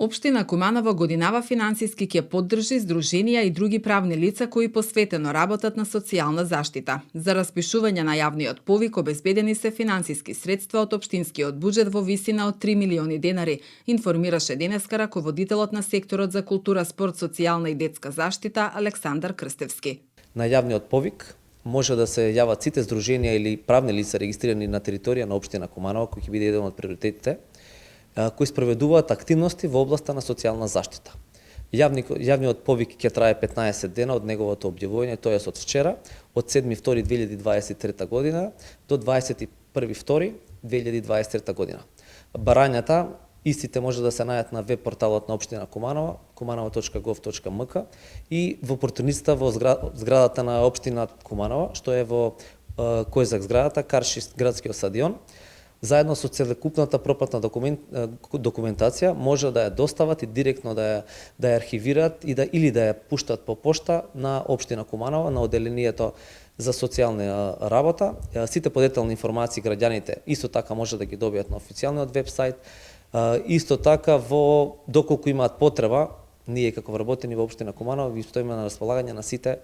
Општина Куманово годинава финансиски ќе поддржи здруженија и други правни лица кои посветено работат на социјална заштита. За распишување на јавниот повик обезбедени се финансиски средства од општинскиот буџет во висина од 3 милиони денари, информираше денеска раководителот на секторот за култура, спорт, социјална и детска заштита Александар Крстевски. На јавниот повик може да се јават сите здруженија или правни лица регистрирани на територија на општина Куманово, кој ќе биде еден од приоритетите, кои спроведуваат активности во областа на социјална заштита. Јавниот повик ќе трае 15 дена од неговото објавување, тоест од вчера, од 7.2.2023 година до 21.2.2023 година. Барањата истите може да се најдат на веб порталот на општина Куманово, kumanovo.gov.mk и во опортуницата во зградата на општина Куманово, што е во Којзак зградата, Карши градскиот стадион. Заедно со целокупната пропратна документација може да ја достават и директно да ја архивираат или да ја пуштат по пошта на општина Куманово, на оделението за социјална работа. Сите подетални информации граѓаните исто така може да ги добијат на официјалниот вебсайт. Исто така доколку имаат потреба, ние како вработени во општина Куманово ви стоиме на располагање на сите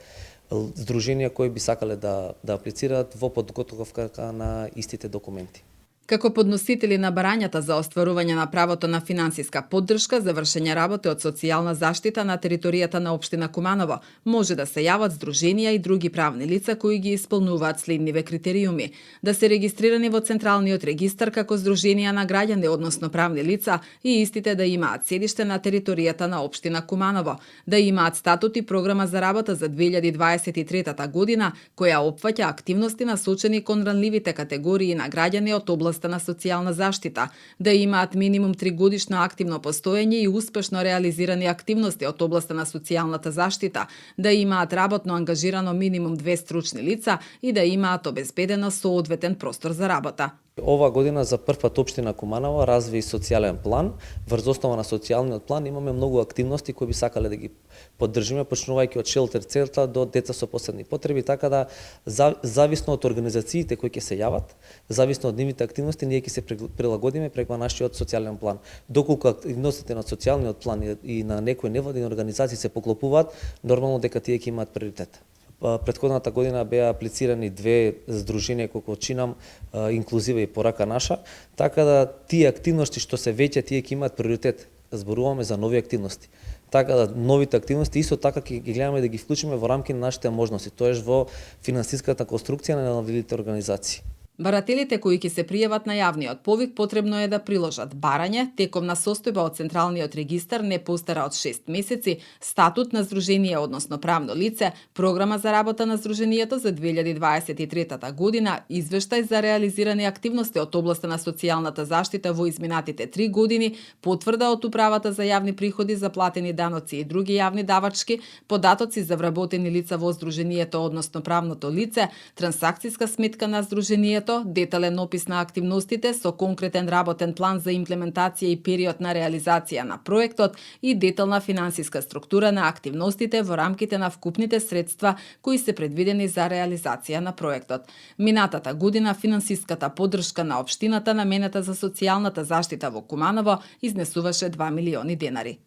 здруженија кои би сакале да аплицираат во подготовка на истите документи. Како подносители на барањата за остварување на правото на финансиска поддршка за вршење работи од социјална заштита на територијата на општина Куманово, може да се јават здруженија и други правни лица кои ги исполнуваат следниве критериуми: да се регистрирани во Централниот регистар како здруженија на граѓани, односно правни лица, и истите да имаат седиште на територијата на општина Куманово, да имаат статут и програма за работа за 2023 година, која опфаќа активности насочени кон ранливите категории на граѓани од област на социјална заштита, да имаат минимум 3 годишно активно постоење и успешно реализирани активности од областа на социјалната заштита, да имаат работно ангажирано минимум 2 стручни лица и да имаат обезбедено соодветен простор за работа. Ова година за прв пат општина Куманово разви социјален план. Врз основа на социјалниот план имаме многу активности кои би сакале да ги поддржиме, почнувајќи од шелтер центар до деца со посебни потреби, така да зависно од организациите кои ќе се јават, зависно од нивните активности, ние ќе се прилагодиме преку нашиот социјален план. Доколку активностите на социјалниот план и на некои невладини организации се поклопуваат, нормално дека тие ќе имаат приоритет. Претходната година беа аплицирани 2 здруженија колку чинам, инклузива и порака наша, така да тие активности што се веќе тие ќе имаат приоритет. Зборуваме за нови активности. Така да новите активности исто така ќе ги гледаме да ги вклучиме во рамки на нашите можности, тоеш во финансиската конструкција на невладините организации. Барателите кои ќе се пријават на јавниот повик потребно е да приложат барање, тековна состојба од Централниот регистар не постара од 6 месеци, статут на здружение, односно правно лице, програма за работа на здруженијето за 2023 година, извештај за реализирани активности од областа на социјалната заштита во изминатите 3 години, потврда од Управата за јавни приходи за платени даноци и други јавни давачки, податоци за вработени лица во здруженијето, односно правното лице, трансакцијска сметка на здруженијето, детален опис на активностите со конкретен работен план за имплементација и период на реализација на проектот и детална финансиска структура на активностите во рамките на вкупните средства кои се предвидени за реализација на проектот. Минатата година финансиската поддршка на општината наменета за социјалната заштита во Куманово изнесуваше 2 милиони денари.